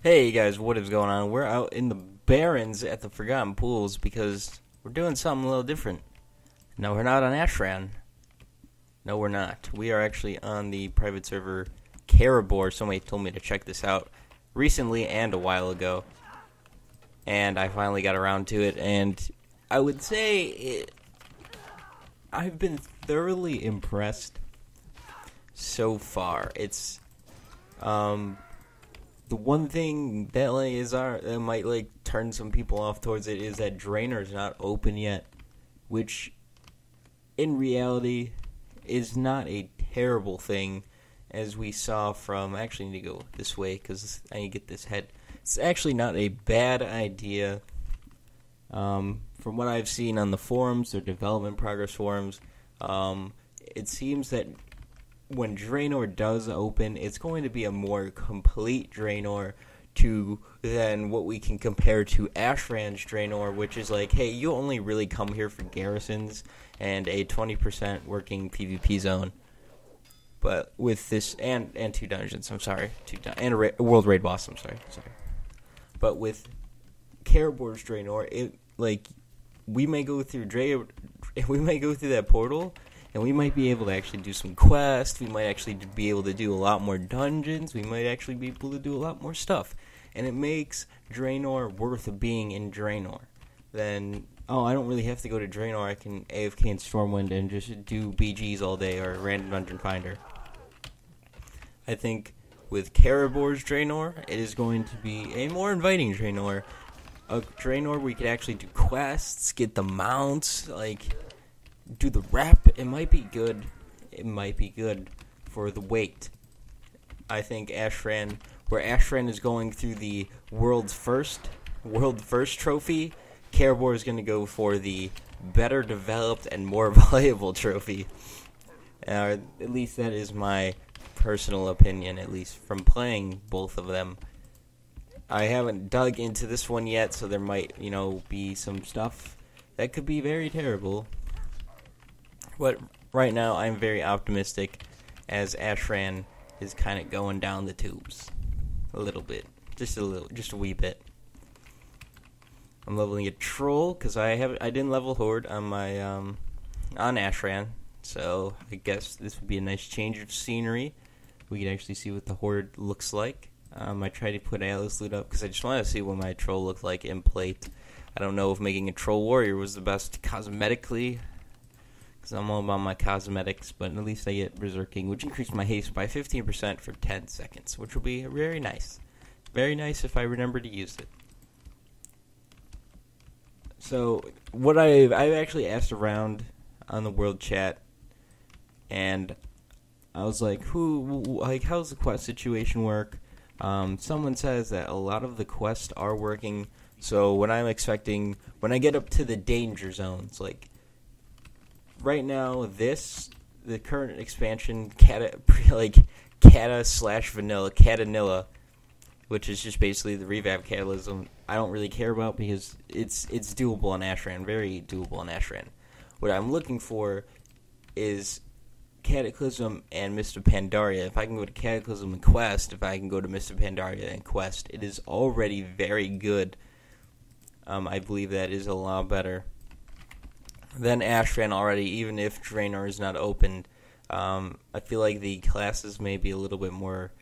Hey guys, what is going on? We're out in the Barrens at the Forgotten Pools because we're doing something a little different. No, we're not on Ashran. No, we're not. We are actually on the private server Karabor. Somebody told me to check this out recently and a while ago. And I finally got around to it, and I would say I've been thoroughly impressed so far. It's the one thing that that might turn some people off towards it is that Draenor's not open yet, which in reality is not a terrible thing, as we saw from. I actually need to go this way because I need to get this head. It's actually not a bad idea. From what I've seen on the forums, or development progress forums, it seems that when Draenor does open, it's going to be a more complete Draenor than what we can compare to Ashran's Draenor, which is like, hey, you only really come here for garrisons and a 20% working PvP zone. But with this, and 2 dungeons, I'm sorry, and a world raid boss, I'm sorry. But with Karabor's Draenor, we may go through that portal, and we might be able to actually do some quests. We might actually be able to do a lot more dungeons. We might actually be able to do a lot more stuff. And it makes Draenor worth being in Draenor. Then, I don't really have to go to Draenor. I can AFK in Stormwind and just do BGs all day or Random Dungeon Finder. I think with Karabor's Draenor, it is going to be a more inviting Draenor. A Draenor where we could actually do quests, get the mounts, do the rep. It might be good. It might be good for the wait. I think where Ashran is going through the world first trophy, Karabor is going to go for the better developed and more valuable trophy. At least that is my personal opinion, at least from playing both of them. I haven't dug into this one yet, so there might, be some stuff that could be very terrible. But right now, I'm very optimistic, as Ashran is kind of going down the tubes a little bit, just a wee bit. I'm leveling a troll because I didn't level horde on my on Ashran, so I guess this would be a nice change of scenery. We can actually see what the horde looks like. I tried to put Atlas loot up because I just wanted to see what my troll looked like in plate. I don't know if making a troll warrior was the best cosmetically, because I'm all about my cosmetics, but at least I get berserking, which increased my haste by 15% for 10 seconds, which will be very nice. Very nice if I remember to use it. So, I've actually asked around on the world chat, and I was like, how's the quest situation work? Someone says that a lot of the quests are working, so when I get up to the danger zones, right now, the current expansion, Catanilla, which is just basically the revamp Catalysm, I don't really care about because it's doable on Ashran, very doable on Ashran. What I'm looking for is Cataclysm and Mist of Pandaria. If I can go to Cataclysm and Quest, if I can go to Mist of Pandaria and Quest, it is already very good. I believe that is a lot better than Ashran already, even if Draenor is not opened. I feel like the classes may be a little bit more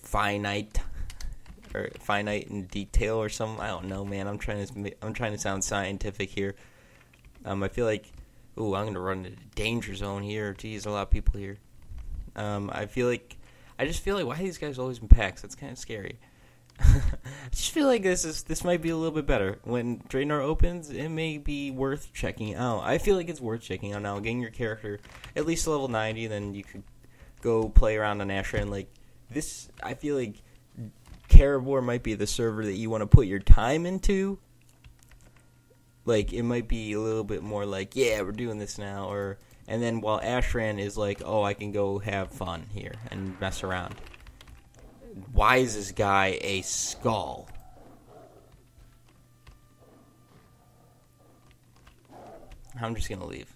finite in detail or something. I don't know, man. I'm trying to sound scientific here. I feel like, I'm gonna run into the danger zone here. Geez, a lot of people here. I just feel like, why are these guys always in packs? That's kind of scary. I just feel like this might be a little bit better. When Draenor opens, it may be worth checking out. I feel like it's worth checking out now. Getting your character at least level 90, then you could go play around on Ashran. I feel like Karabor might be the server that you want to put your time into. It might be a little bit more yeah, we're doing this now, and then while Ashran is I can go have fun here and mess around. Why is this guy a skull? I'm just gonna leave.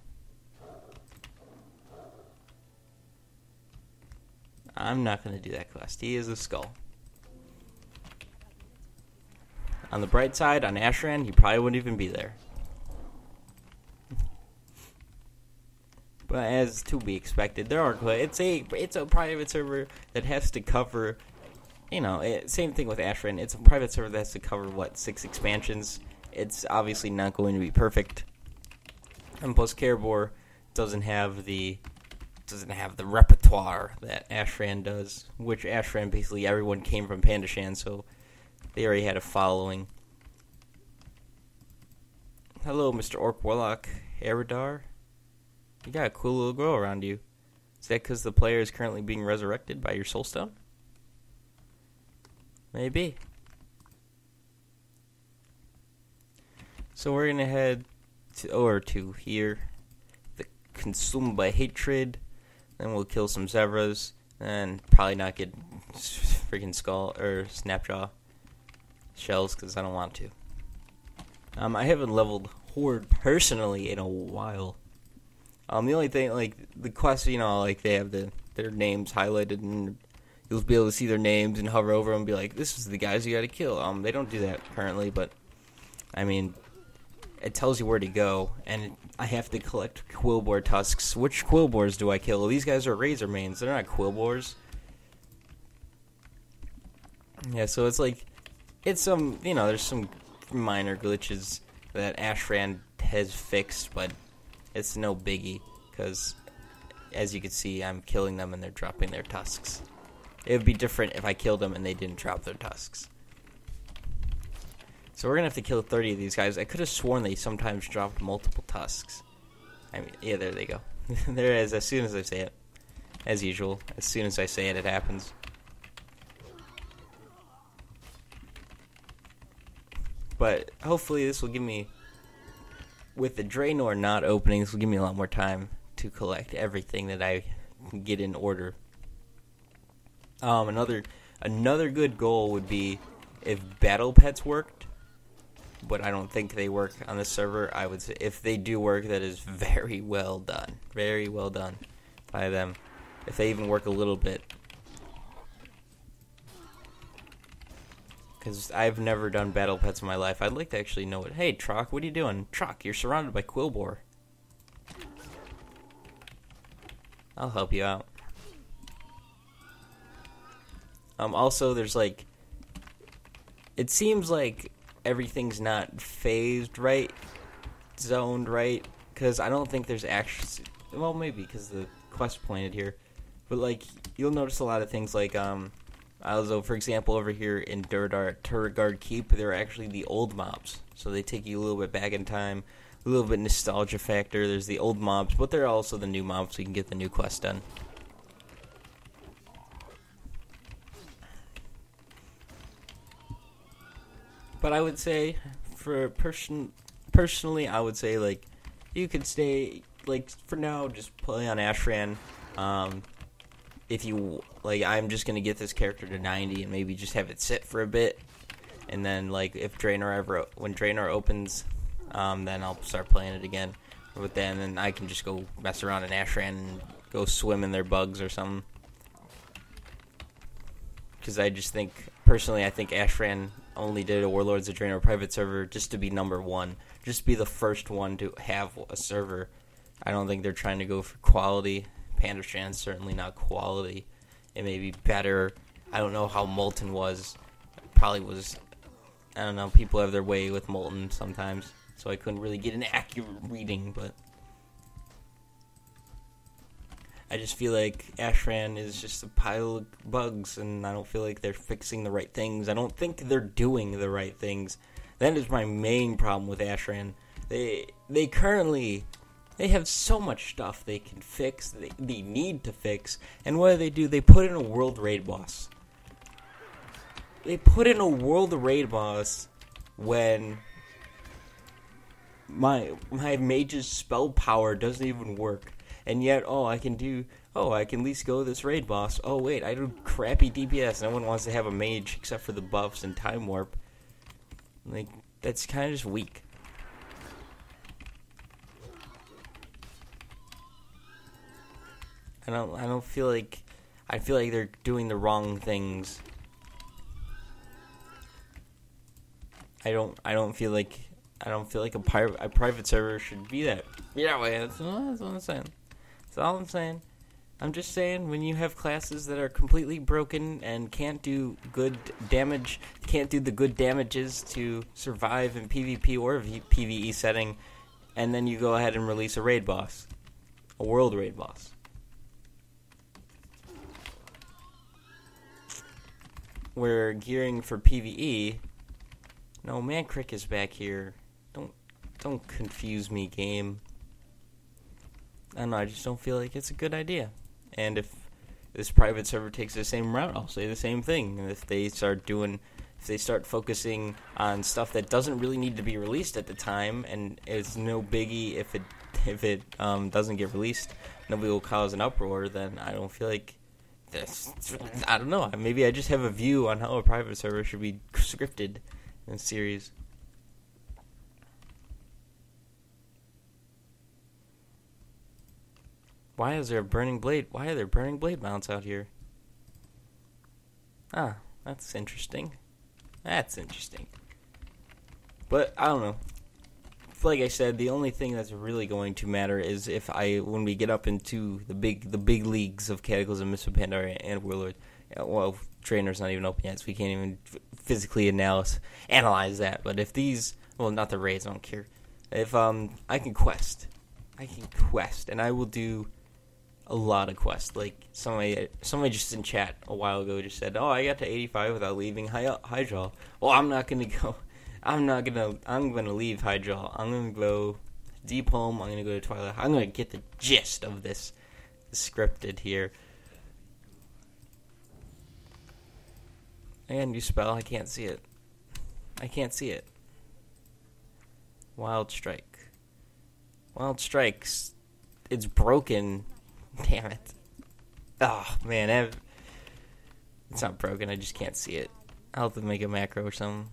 I'm not gonna do that quest. He is a skull. On the bright side, on Ashran, he probably wouldn't even be there. But as to be expected, it's a private server that has to cover, same thing with Ashran. It's a private server that has to cover 6 expansions. It's obviously not going to be perfect. And plus, Karabor doesn't have the repertoire that Ashran does, which Ashran basically everyone came from Pandashan, so they already had a following. Hello, Mr. Orc Warlock Eridar. You got a cool little girl around you. Is that because the player is currently being resurrected by your soulstone? Maybe. So we're gonna head to here. The Consumed by Hatred. Then we'll kill some Zevras. And probably not get freaking skull or Snapjaw shells because I don't want to. I haven't leveled Horde personally in a while. The only thing, the quests, they have their names highlighted, and you'll be able to see their names and hover over them and be like, this is the guys you gotta kill. They don't do that currently, but, it tells you where to go, and I have to collect Quillboar tusks. Which Quillboars do I kill? These guys are Razor Mains. They're not Quillboars. Yeah, so it's some, there's some minor glitches that Ashran has fixed, but it's no biggie, because as you can see, I'm killing them and they're dropping their tusks. It would be different if I killed them and they didn't drop their tusks. So we're going to have to kill 30 of these guys. I could have sworn they sometimes dropped multiple tusks. Yeah, there they go. There it is, as soon as I say it. As usual, as soon as I say it, it happens. But hopefully this will give me, with the Draenor not opening, this will give me a lot more time to collect everything that I can get in order. Another good goal would be if battle pets worked, but I don't think they work on this server. I would say if they do work, that is very well done. Very well done by them. If they even work a little bit. Because I've never done battle pets in my life. I'd like to actually know it. Hey, Trock, what are you doing? Trock, you're surrounded by Quillboar. I'll help you out. Also, there's it seems like everything's not phased right, zoned right, because I don't think there's actually, well, maybe because the quest pointed here, but you'll notice a lot of things also, for example, over here in Turretguard Keep, they're actually the old mobs, so they take you a little bit back in time, a little bit nostalgia factor. There's the old mobs, but they're also the new mobs, so you can get the new quest done. But I would say, personally, I would say, you could stay, for now, just play on Ashran. If you, I'm just going to get this character to 90 and maybe just have it sit for a bit. And then, if when Draenor opens, then I'll start playing it again. But then I can just go mess around in Ashran and go swim in their bugs or something. Because I just think, personally, I think Ashran only did a Warlords of Draenor private server just to be number one. Just be the first one to have a server. I don't think they're trying to go for quality. Pandashan's certainly not quality. It may be better. I don't know how Molten was. Probably was, I don't know, people have their way with Molten sometimes. So I couldn't really get an accurate reading, but I just feel like Ashran is just a pile of bugs, and I don't feel like they're fixing the right things. I don't think they're doing the right things. That is my main problem with Ashran. They have so much stuff they can fix, they need to fix, and what do? They put in a world raid boss. They put in a world raid boss when my mage's spell power doesn't even work. And yet, I can at least go this raid boss. Oh, wait, I do crappy DPS. No one wants to have a mage except for the buffs and Time Warp. That's kind of just weak. I feel like they're doing the wrong things. I don't feel like a private server should be that. Yeah, way. That's all I'm saying. That's all I'm saying. I'm just saying, when you have classes that are completely broken and can't do good damage, can't do the good damages to survive in PvP or PvE setting, and then you go ahead and release a raid boss, a world raid boss. We're gearing for PvE. No, Man Crick is back here. Don't confuse me, game. I don't know, I just don't feel like it's a good idea. And if this private server takes the same route, I'll say the same thing. And if they start focusing on stuff that doesn't really need to be released at the time, and it's no biggie if it doesn't get released, nobody will cause an uproar, then I don't feel like this. I don't know. Maybe I just have a view on how a private server should be scripted in a series. Why is there a burning blade? Why are there burning blade mounts out here? Ah, that's interesting. That's interesting. But I don't know. Like I said, the only thing that's really going to matter is when we get up into the big leagues of Cataclysm, Mists of Pandaria, and Warlord. Well, Drainor's not even open yet, so we can't even physically analyze that. But if these, well, not the raids, I don't care. If I can quest, and I will do a lot of quests. Like somebody just in chat a while ago just said, "Oh, I got to 85 without leaving Hydrall." Well, I'm not gonna go. I'm gonna leave Hydrall. I'm gonna go Deep Home. I'm gonna go to Twilight. I'm gonna get the gist of this scripted here. I got a new spell. I can't see it. Wild Strike. Wild Strikes. It's broken. Damn it. Oh, man. It's not broken. I just can't see it. I'll have to make a macro or something.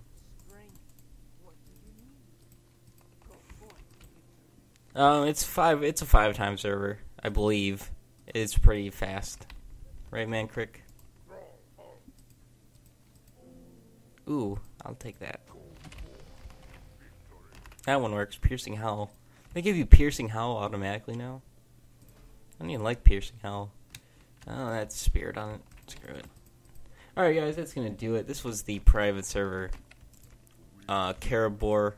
It's a 5-time server, I believe. It's pretty fast. Right, Man Crick? Ooh, I'll take that. That one works. Piercing Howl. They give you Piercing Howl automatically now? I don't even like Piercing Howl. Oh, that's Spirit on it. Screw it. Alright, guys, that's gonna do it. This was the private server. Karabor.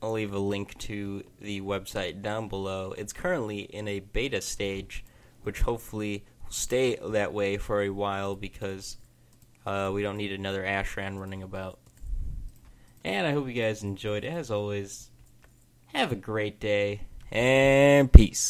I'll leave a link to the website down below. It's currently in a beta stage, which hopefully will stay that way for a while because we don't need another Ashran running about. And I hope you guys enjoyed. As always, have a great day, and peace.